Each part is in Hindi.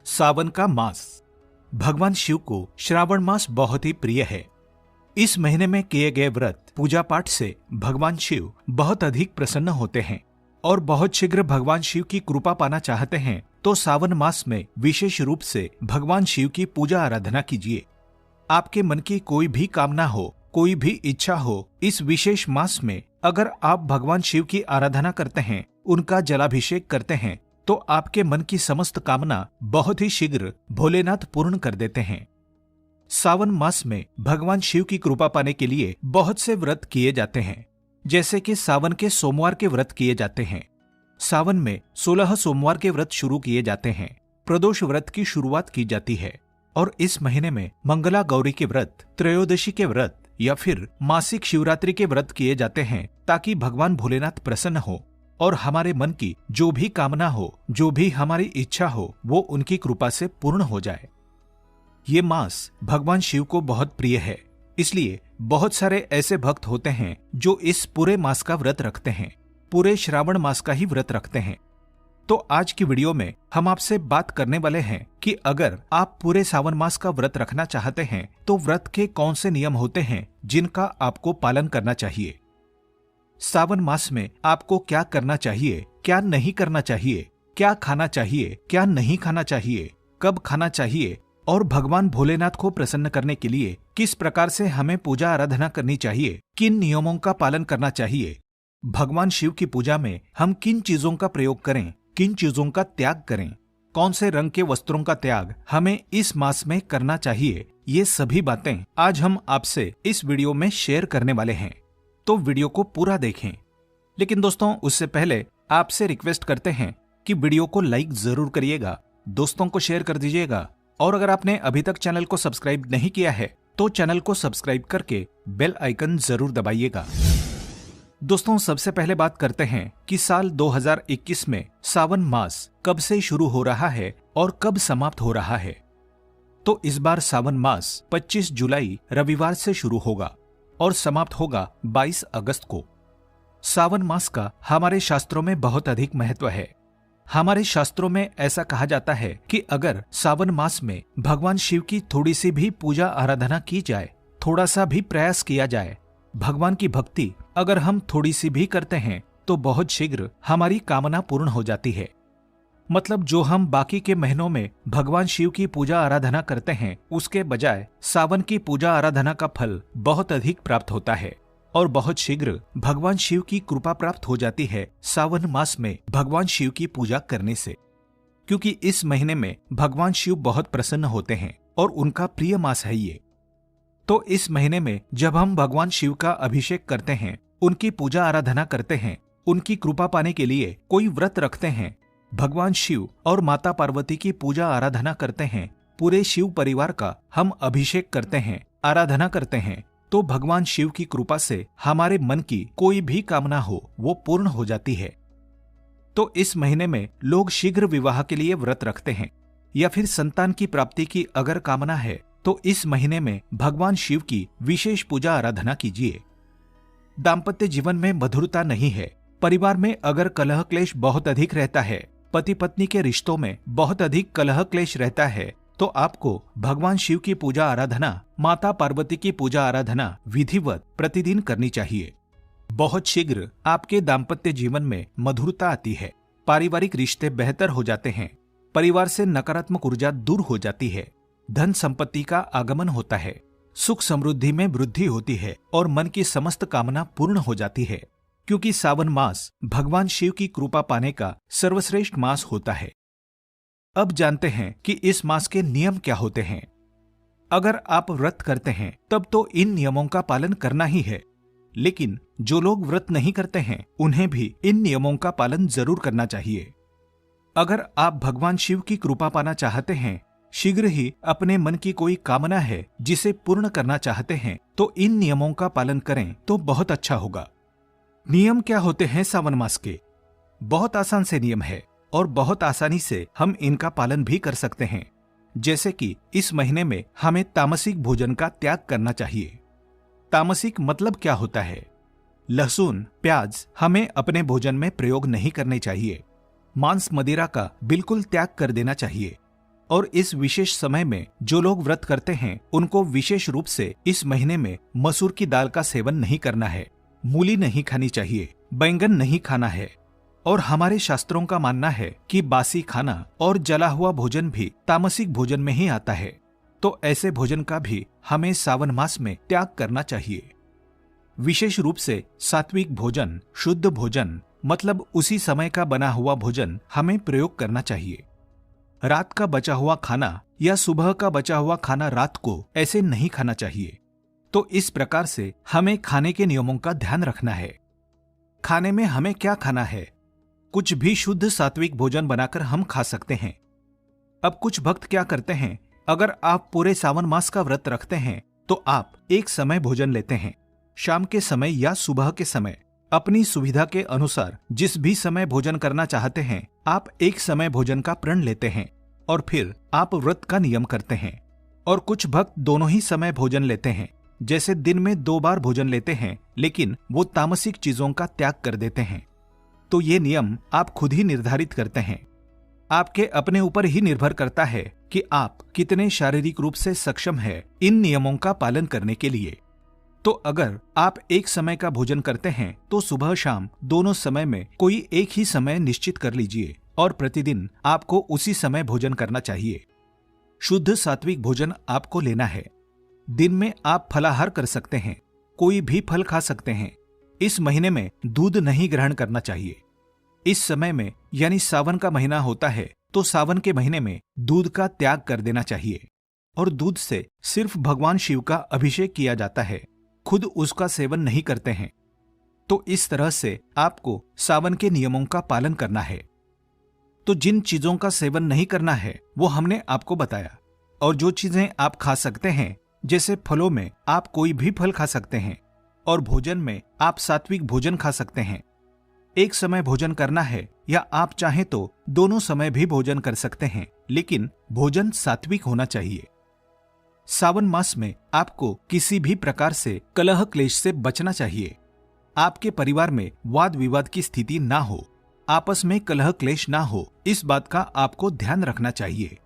सावन का मास। भगवान शिव को श्रावण मास बहुत ही प्रिय है। इस महीने में किए गए व्रत पूजा पाठ से भगवान शिव बहुत अधिक प्रसन्न होते हैं और बहुत शीघ्र भगवान शिव की कृपा पाना चाहते हैं तो सावन मास में विशेष रूप से भगवान शिव की पूजा आराधना कीजिए। आपके मन की कोई भी कामना हो, कोई भी इच्छा हो, इस विशेष मास में अगर आप भगवान शिव की आराधना करते हैं, उनका जलाभिषेक करते हैं, तो आपके मन की समस्त कामना बहुत ही शीघ्र भोलेनाथ पूर्ण कर देते हैं। सावन मास में भगवान शिव की कृपा पाने के लिए बहुत से व्रत किए जाते हैं, जैसे कि सावन के सोमवार के व्रत किए जाते हैं। सावन में 16 सोमवार के व्रत शुरू किए जाते हैं। प्रदोष व्रत की शुरुआत की जाती है और इस महीने में मंगला गौरी के व्रत, त्रयोदशी के व्रत या फिर मासिक शिवरात्रि के व्रत किए जाते हैं ताकि भगवान भोलेनाथ प्रसन्न हो और हमारे मन की जो भी कामना हो, जो भी हमारी इच्छा हो, वो उनकी कृपा से पूर्ण हो जाए। ये मास भगवान शिव को बहुत प्रिय है, इसलिए बहुत सारे ऐसे भक्त होते हैं जो इस पूरे मास का व्रत रखते हैं, पूरे श्रावण मास का ही व्रत रखते हैं। तो आज की वीडियो में हम आपसे बात करने वाले हैं कि अगर आप पूरे सावन मास का व्रत रखना चाहते हैं तो व्रत के कौन से नियम होते हैं जिनका आपको पालन करना चाहिए। सावन मास में आपको क्या करना चाहिए, क्या नहीं करना चाहिए, क्या खाना चाहिए, क्या नहीं खाना चाहिए, कब खाना चाहिए और भगवान भोलेनाथ को प्रसन्न करने के लिए किस प्रकार से हमें पूजा आराधना करनी चाहिए, किन नियमों का पालन करना चाहिए, भगवान शिव की पूजा में हम किन चीजों का प्रयोग करें, किन चीजों का त्याग करें, कौन से रंग के वस्त्रों का त्याग हमें इस मास में करना चाहिए, ये सभी बातें आज हम आपसे इस वीडियो में शेयर करने वाले हैं। तो वीडियो को पूरा देखें। लेकिन दोस्तों, उससे पहले आपसे रिक्वेस्ट करते हैं कि वीडियो को लाइक जरूर करिएगा, दोस्तों को शेयर कर दीजिएगा और अगर आपने अभी तक चैनल को सब्सक्राइब नहीं किया है तो चैनल को सब्सक्राइब करके बेल आइकन जरूर दबाइएगा। दोस्तों, सबसे पहले बात करते हैं कि साल 2021 में सावन मास कब से शुरू हो रहा है और कब समाप्त हो रहा है। तो इस बार सावन मास 25 जुलाई रविवार से शुरू होगा और समाप्त होगा 22 अगस्त को। सावन मास का हमारे शास्त्रों में बहुत अधिक महत्व है। हमारे शास्त्रों में ऐसा कहा जाता है कि अगर सावन मास में भगवान शिव की थोड़ी सी भी पूजा आराधना की जाए, थोड़ा सा भी प्रयास किया जाए, भगवान की भक्ति अगर हम थोड़ी सी भी करते हैं तो बहुत शीघ्र हमारी कामना पूर्ण हो जाती है। मतलब जो हम बाकी के महीनों में भगवान शिव की पूजा आराधना करते हैं, उसके बजाय सावन की पूजा आराधना का फल बहुत अधिक प्राप्त होता है और बहुत शीघ्र भगवान शिव की कृपा प्राप्त हो जाती है सावन मास में भगवान शिव की पूजा करने से। क्योंकि इस महीने में भगवान शिव बहुत प्रसन्न होते हैं और उनका प्रिय मास है ये। तो इस महीने में जब हम भगवान शिव का अभिषेक करते हैं, उनकी पूजा आराधना करते हैं, उनकी कृपा पाने के लिए कोई व्रत रखते हैं, भगवान शिव और माता पार्वती की पूजा आराधना करते हैं, पूरे शिव परिवार का हम अभिषेक करते हैं, आराधना करते हैं, तो भगवान शिव की कृपा से हमारे मन की कोई भी कामना हो वो पूर्ण हो जाती है। तो इस महीने में लोग शीघ्र विवाह के लिए व्रत रखते हैं या फिर संतान की प्राप्ति की अगर कामना है तो इस महीने में भगवान शिव की विशेष पूजा आराधना कीजिए। दाम्पत्य जीवन में मधुरता नहीं है, परिवार में अगर कलह क्लेश बहुत अधिक रहता है, पति पत्नी के रिश्तों में बहुत अधिक कलह क्लेश रहता है, तो आपको भगवान शिव की पूजा आराधना, माता पार्वती की पूजा आराधना विधिवत प्रतिदिन करनी चाहिए। बहुत शीघ्र आपके दाम्पत्य जीवन में मधुरता आती है, पारिवारिक रिश्ते बेहतर हो जाते हैं, परिवार से नकारात्मक ऊर्जा दूर हो जाती है, धन संपत्ति का आगमन होता है, सुख समृद्धि में वृद्धि होती है और मन की समस्त कामना पूर्ण हो जाती है। क्योंकि सावन मास भगवान शिव की कृपा पाने का सर्वश्रेष्ठ मास होता है। अब जानते हैं कि इस मास के नियम क्या होते हैं। अगर आप व्रत करते हैं तब तो इन नियमों का पालन करना ही है, लेकिन जो लोग व्रत नहीं करते हैं उन्हें भी इन नियमों का पालन जरूर करना चाहिए। अगर आप भगवान शिव की कृपा पाना चाहते हैं, शीघ्र ही अपने मन की कोई कामना है जिसे पूर्ण करना चाहते हैं, तो इन नियमों का पालन करें तो बहुत अच्छा होगा। नियम क्या होते हैं सावन मास के? बहुत आसान से नियम है और बहुत आसानी से हम इनका पालन भी कर सकते हैं। जैसे कि इस महीने में हमें तामसिक भोजन का त्याग करना चाहिए। तामसिक मतलब क्या होता है? लहसुन, प्याज हमें अपने भोजन में प्रयोग नहीं करने चाहिए। मांस मदिरा का बिल्कुल त्याग कर देना चाहिए और इस विशेष समय में जो लोग व्रत करते हैं उनको विशेष रूप से इस महीने में मसूर की दाल का सेवन नहीं करना है, मूली नहीं खानी चाहिए, बैंगन नहीं खाना है। और हमारे शास्त्रों का मानना है कि बासी खाना और जला हुआ भोजन भी तामसिक भोजन में ही आता है, तो ऐसे भोजन का भी हमें सावन मास में त्याग करना चाहिए। विशेष रूप से सात्विक भोजन, शुद्ध भोजन मतलब उसी समय का बना हुआ भोजन हमें प्रयोग करना चाहिए। रात का बचा हुआ खाना या सुबह का बचा हुआ खाना रात को ऐसे नहीं खाना चाहिए। तो इस प्रकार से हमें खाने के नियमों का ध्यान रखना है। खाने में हमें क्या खाना है? कुछ भी शुद्ध सात्विक भोजन बनाकर हम खा सकते हैं। अब कुछ भक्त क्या करते हैं, अगर आप पूरे सावन मास का व्रत रखते हैं तो आप एक समय भोजन लेते हैं, शाम के समय या सुबह के समय। अपनी सुविधा के अनुसार जिस भी समय भोजन करना चाहते हैं आप एक समय भोजन का प्रण लेते हैं और फिर आप व्रत का नियम करते हैं। और कुछ भक्त दोनों ही समय भोजन लेते हैं, जैसे दिन में 2 बार भोजन लेते हैं लेकिन वो तामसिक चीजों का त्याग कर देते हैं। तो ये नियम आप खुद ही निर्धारित करते हैं। आपके अपने ऊपर ही निर्भर करता है कि आप कितने शारीरिक रूप से सक्षम है इन नियमों का पालन करने के लिए। तो अगर आप एक समय का भोजन करते हैं तो सुबह शाम दोनों समय में कोई एक ही समय निश्चित कर लीजिए और प्रतिदिन आपको उसी समय भोजन करना चाहिए। शुद्ध सात्विक भोजन आपको लेना है। दिन में आप फलाहार कर सकते हैं, कोई भी फल खा सकते हैं। इस महीने में दूध नहीं ग्रहण करना चाहिए। इस समय में यानी सावन का महीना होता है तो सावन के महीने में दूध का त्याग कर देना चाहिए और दूध से सिर्फ भगवान शिव का अभिषेक किया जाता है, खुद उसका सेवन नहीं करते हैं। तो इस तरह से आपको सावन के नियमों का पालन करना है। तो जिन चीजों का सेवन नहीं करना है वो हमने आपको बताया, और जो चीजें आप खा सकते हैं जैसे फलों में आप कोई भी फल खा सकते हैं और भोजन में आप सात्विक भोजन खा सकते हैं। एक समय भोजन करना है या आप चाहें तो दोनों समय भी भोजन कर सकते हैं, लेकिन भोजन सात्विक होना चाहिए। सावन मास में आपको किसी भी प्रकार से कलह क्लेश से बचना चाहिए। आपके परिवार में वाद विवाद की स्थिति ना हो, आपस में कलह क्लेश ना हो, इस बात का आपको ध्यान रखना चाहिए।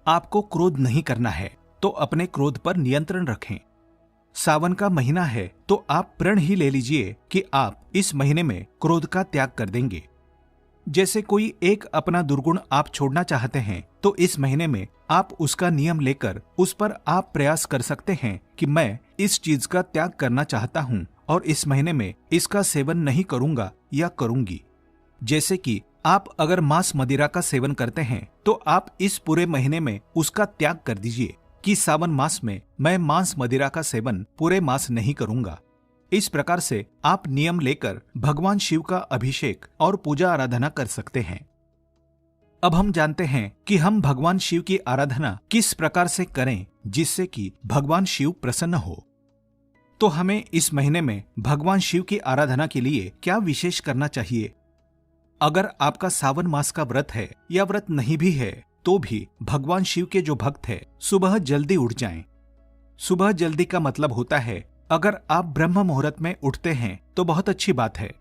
आपको क्रोध नहीं करना है तो अपने क्रोध पर नियंत्रण रखें। सावन का महीना है तो आप प्रण ही ले लीजिए कि आप इस महीने में क्रोध का त्याग कर देंगे। जैसे कोई एक अपना दुर्गुण आप छोड़ना चाहते हैं तो इस महीने में आप उसका नियम लेकर उस पर आप प्रयास कर सकते हैं कि मैं इस चीज का त्याग करना चाहता हूं और इस महीने में इसका सेवन नहीं करूंगा या करूंगी। जैसे कि आप अगर मांस मदिरा का सेवन करते हैं तो आप इस पूरे महीने में उसका त्याग कर दीजिए कि सावन मास में मैं मांस मदिरा का सेवन पूरे मास नहीं करूंगा। इस प्रकार से आप नियम लेकर भगवान शिव का अभिषेक और पूजा आराधना कर सकते हैं। अब हम जानते हैं कि हम भगवान शिव की आराधना किस प्रकार से करें जिससे कि भगवान शिव प्रसन्न हो। तो हमें इस महीने में भगवान शिव की आराधना के लिए क्या विशेष करना चाहिए? अगर आपका सावन मास का व्रत है या व्रत नहीं भी है तो भी भगवान शिव के जो भक्त हैं सुबह जल्दी उठ जाएं। सुबह जल्दी का मतलब होता है अगर आप ब्रह्म मुहूर्त में उठते हैं तो बहुत अच्छी बात है।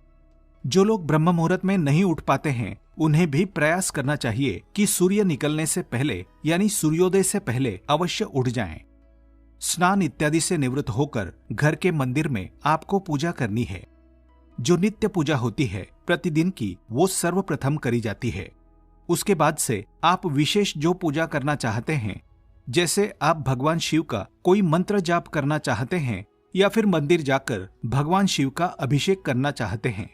जो लोग ब्रह्म मुहूर्त में नहीं उठ पाते हैं उन्हें भी प्रयास करना चाहिए कि सूर्य निकलने से पहले यानी सूर्योदय से पहले अवश्य उठ जाएं। स्नान इत्यादि से निवृत्त होकर घर के मंदिर में आपको पूजा करनी है। जो नित्य पूजा होती है प्रतिदिन की वो सर्वप्रथम करी जाती है। उसके बाद से आप विशेष जो पूजा करना चाहते हैं, जैसे आप भगवान शिव का कोई मंत्र जाप करना चाहते हैं या फिर मंदिर जाकर भगवान शिव का अभिषेक करना चाहते हैं।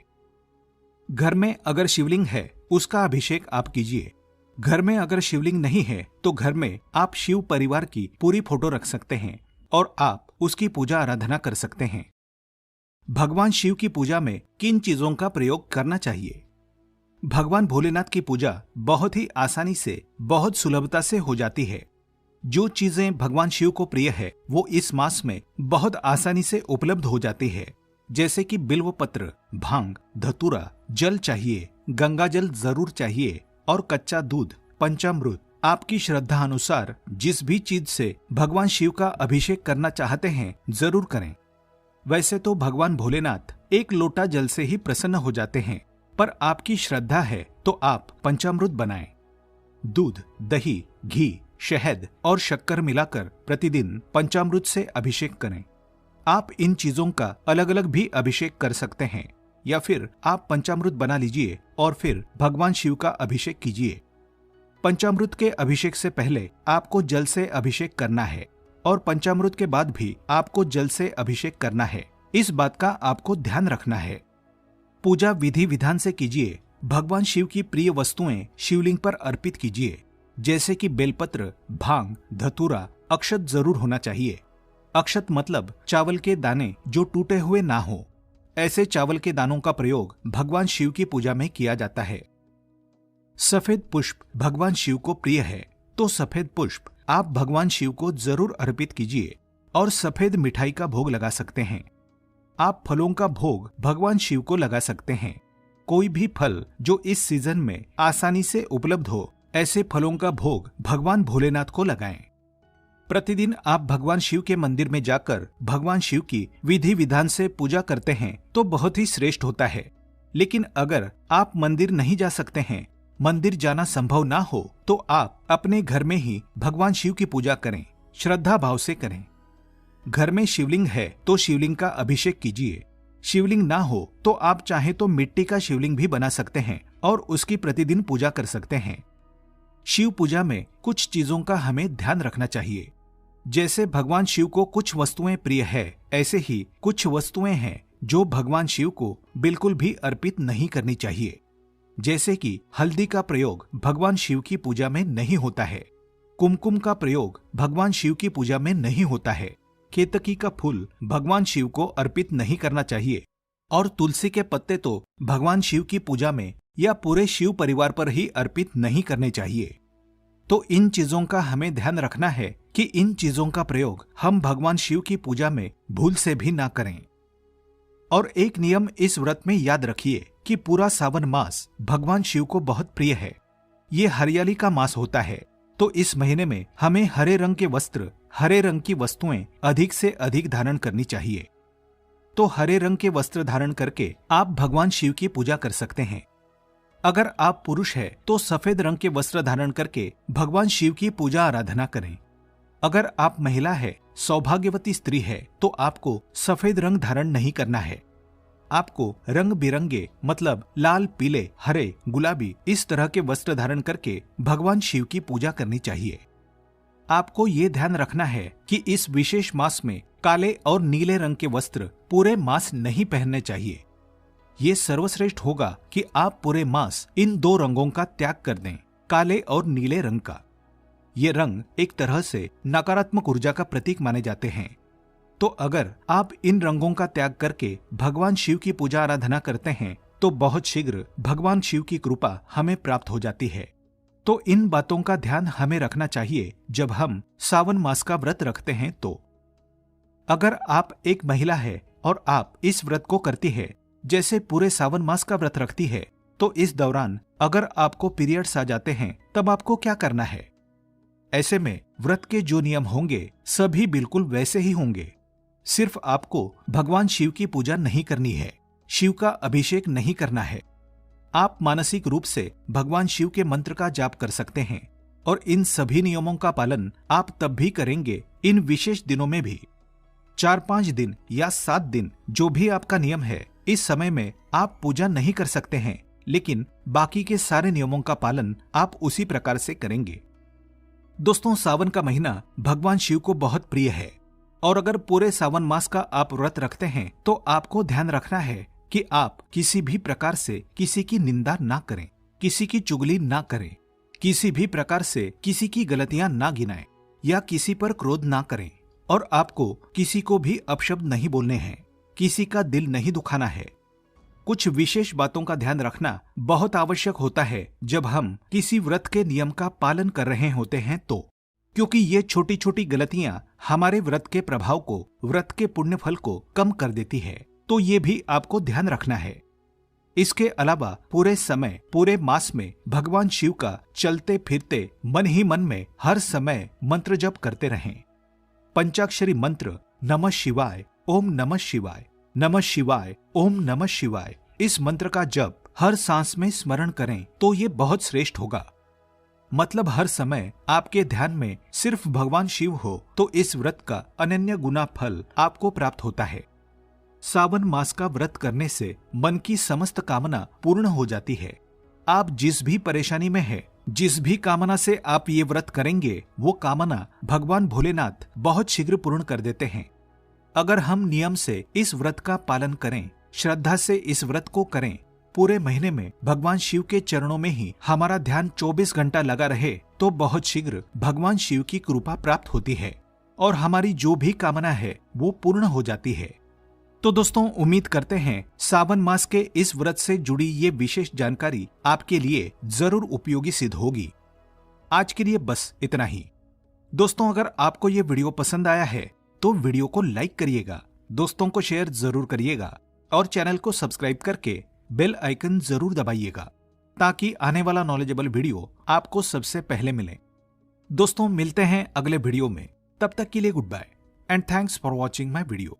घर में अगर शिवलिंग है उसका अभिषेक आप कीजिए। घर में अगर शिवलिंग नहीं है तो घर में आप शिव परिवार की पूरी फोटो रख सकते हैं और आप उसकी पूजा आराधना कर सकते हैं। भगवान शिव की पूजा में किन चीजों का प्रयोग करना चाहिए? भगवान भोलेनाथ की पूजा बहुत ही आसानी से, बहुत सुलभता से हो जाती है। जो चीजें भगवान शिव को प्रिय है वो इस मास में बहुत आसानी से उपलब्ध हो जाती है। जैसे कि बिल्व पत्र, भांग, धतूरा, जल चाहिए, गंगा जल जरूर चाहिए और कच्चा दूध, पंचामृत। आपकी श्रद्धा अनुसार जिस भी चीज से भगवान शिव का अभिषेक करना चाहते हैं जरूर करें। वैसे तो भगवान भोलेनाथ एक लोटा जल से ही प्रसन्न हो जाते हैं, पर आपकी श्रद्धा है तो आप पंचामृत बनाएं। दूध, दही घी, शहद और शक्कर मिलाकर प्रतिदिन पंचामृत से अभिषेक करें। आप इन चीजों का अलग अलग भी अभिषेक कर सकते हैं या फिर आप पंचामृत बना लीजिए और फिर भगवान शिव का अभिषेक कीजिए। पंचामृत के अभिषेक से पहले आपको जल से अभिषेक करना है और पंचामृत के बाद भी आपको जल से अभिषेक करना है। इस बात का आपको ध्यान रखना है। पूजा विधि विधान से कीजिए। भगवान शिव की प्रिय वस्तुएं शिवलिंग पर अर्पित कीजिए, जैसे कि बेलपत्र, भांग, धतूरा, अक्षत जरूर होना चाहिए। अक्षत मतलब चावल के दाने जो टूटे हुए ना हो। ऐसे चावल के दानों का प्रयोग भगवान शिव की पूजा में किया जाता है। सफेद पुष्प भगवान शिव को प्रिय है, तो सफेद पुष्प आप भगवान शिव को जरूर अर्पित कीजिए और सफेद मिठाई का भोग लगा सकते हैं। आप फलों का भोग भगवान शिव को लगा सकते हैं। कोई भी फल जो इस सीजन में आसानी से उपलब्ध हो, ऐसे फलों का भोग भगवान भोलेनाथ को लगाएं। प्रतिदिन आप भगवान शिव के मंदिर में जाकर भगवान शिव की विधि विधान से पूजा करते हैं तो बहुत ही श्रेष्ठ होता है। लेकिन अगर आप मंदिर नहीं जा सकते हैं, मंदिर जाना संभव ना हो, तो आप अपने घर में ही भगवान शिव की पूजा करें, श्रद्धा भाव से करें। घर में शिवलिंग है तो शिवलिंग का अभिषेक कीजिए। शिवलिंग ना हो तो आप चाहे तो मिट्टी का शिवलिंग भी बना सकते हैं और उसकी प्रतिदिन पूजा कर सकते हैं। शिव पूजा में कुछ चीजों का हमें ध्यान रखना चाहिए। जैसे भगवान शिव को कुछ वस्तुएं प्रिय है, ऐसे ही कुछ वस्तुएं हैं जो भगवान शिव को बिल्कुल भी अर्पित नहीं करनी चाहिए। जैसे कि हल्दी का प्रयोग भगवान शिव की पूजा में नहीं होता है, कुमकुम का प्रयोग भगवान शिव की पूजा में नहीं होता है, केतकी का फूल भगवान शिव को अर्पित नहीं करना चाहिए और तुलसी के पत्ते तो भगवान शिव की पूजा में या पूरे शिव परिवार पर ही अर्पित नहीं करने चाहिए। तो इन चीजों का हमें ध्यान रखना है कि इन चीजों का प्रयोग हम भगवान शिव की पूजा में भूल से भी ना करें। और एक नियम इस व्रत में याद रखिए कि पूरा सावन मास भगवान शिव को बहुत प्रिय है। ये हरियाली का मास होता है, तो इस महीने में हमें हरे रंग के वस्त्र, हरे रंग की वस्तुएं अधिक से अधिक धारण करनी चाहिए। तो हरे रंग के वस्त्र धारण करके आप भगवान शिव की पूजा कर सकते हैं। अगर आप पुरुष है तो सफेद रंग के वस्त्र धारण करके भगवान शिव की पूजा आराधना करें। अगर आप महिला है, सौभाग्यवती स्त्री है, तो आपको सफेद रंग धारण नहीं करना है। आपको रंग बिरंगे मतलब लाल, पीले, हरे, गुलाबी इस तरह के वस्त्र धारण करके भगवान शिव की पूजा करनी चाहिए। आपको ये ध्यान रखना है कि इस विशेष मास में काले और नीले रंग के वस्त्र पूरे मास नहीं पहनने चाहिए। ये सर्वश्रेष्ठ होगा कि आप पूरे मास इन दो रंगों का त्याग कर दें, काले और नीले रंग का। ये रंग एक तरह से नकारात्मक ऊर्जा का प्रतीक माने जाते हैं। तो अगर आप इन रंगों का त्याग करके भगवान शिव की पूजा आराधना करते हैं तो बहुत शीघ्र भगवान शिव की कृपा हमें प्राप्त हो जाती है। तो इन बातों का ध्यान हमें रखना चाहिए जब हम सावन मास का व्रत रखते हैं। तो अगर आप एक महिला है और आप इस व्रत को करती है, जैसे पूरे सावन मास का व्रत रखती है, तो इस दौरान अगर आपको पीरियड्स आ जाते हैं तब आपको क्या करना है? ऐसे में व्रत के जो नियम होंगे सभी बिल्कुल वैसे ही होंगे। सिर्फ आपको भगवान शिव की पूजा नहीं करनी है, शिव का अभिषेक नहीं करना है। आप मानसिक रूप से भगवान शिव के मंत्र का जाप कर सकते हैं और इन सभी नियमों का पालन आप तब भी करेंगे इन विशेष दिनों में भी। 4-5 दिन या 7 दिन जो भी आपका नियम है, इस समय में आप पूजा नहीं कर सकते हैं, लेकिन बाकी के सारे नियमों का पालन आप उसी प्रकार से करेंगे। दोस्तों, सावन का महीना भगवान शिव को बहुत प्रिय है और अगर पूरे सावन मास का आप व्रत रखते हैं तो आपको ध्यान रखना है कि आप किसी भी प्रकार से किसी की निंदा ना करें, किसी की चुगली ना करें, किसी भी प्रकार से किसी की गलतियां ना गिनाएं या किसी पर क्रोध ना करें और आपको किसी को भी अपशब्द नहीं बोलने हैं, किसी का दिल नहीं दुखाना है। कुछ विशेष बातों का ध्यान रखना बहुत आवश्यक होता है जब हम किसी व्रत के नियम का पालन कर रहे होते हैं, तो क्योंकि ये छोटी छोटी गलतियां हमारे व्रत के प्रभाव को, व्रत के पुण्य फल को कम कर देती है। तो ये भी आपको ध्यान रखना है। इसके अलावा पूरे समय, पूरे मास में भगवान शिव का चलते फिरते मन ही मन में हर समय मंत्र जप करते रहें। पंचाक्षरी मंत्र नमः शिवाय, ओम नमः शिवाय, नमः शिवाय, ओम नमः शिवाय, इस मंत्र का जप हर सांस में स्मरण करें तो ये बहुत श्रेष्ठ होगा। मतलब हर समय आपके ध्यान में सिर्फ भगवान शिव हो तो इस व्रत का अनन्य गुना फल आपको प्राप्त होता है। सावन मास का व्रत करने से मन की समस्त कामना पूर्ण हो जाती है। आप जिस भी परेशानी में है, जिस भी कामना से आप ये व्रत करेंगे, वो कामना भगवान भोलेनाथ बहुत शीघ्र पूर्ण कर देते हैं। अगर हम नियम से इस व्रत का पालन करें, श्रद्धा से इस व्रत को करें, पूरे महीने में भगवान शिव के चरणों में ही हमारा ध्यान 24 घंटा लगा रहे तो बहुत शीघ्र भगवान शिव की कृपा प्राप्त होती है और हमारी जो भी कामना है वो पूर्ण हो जाती है। तो दोस्तों, उम्मीद करते हैं सावन मास के इस व्रत से जुड़ी ये विशेष जानकारी आपके लिए जरूर उपयोगी सिद्ध होगी। आज के लिए बस इतना ही। दोस्तों, अगर आपको ये वीडियो पसंद आया है तो वीडियो को लाइक करिएगा, दोस्तों को शेयर जरूर करिएगा और चैनल को सब्सक्राइब करके बेल आइकन जरूर दबाइएगा ताकि आने वाला नॉलेजेबल वीडियो आपको सबसे पहले मिले। दोस्तों, मिलते हैं अगले वीडियो में। तब तक के लिए goodbye and thanks for watching my video.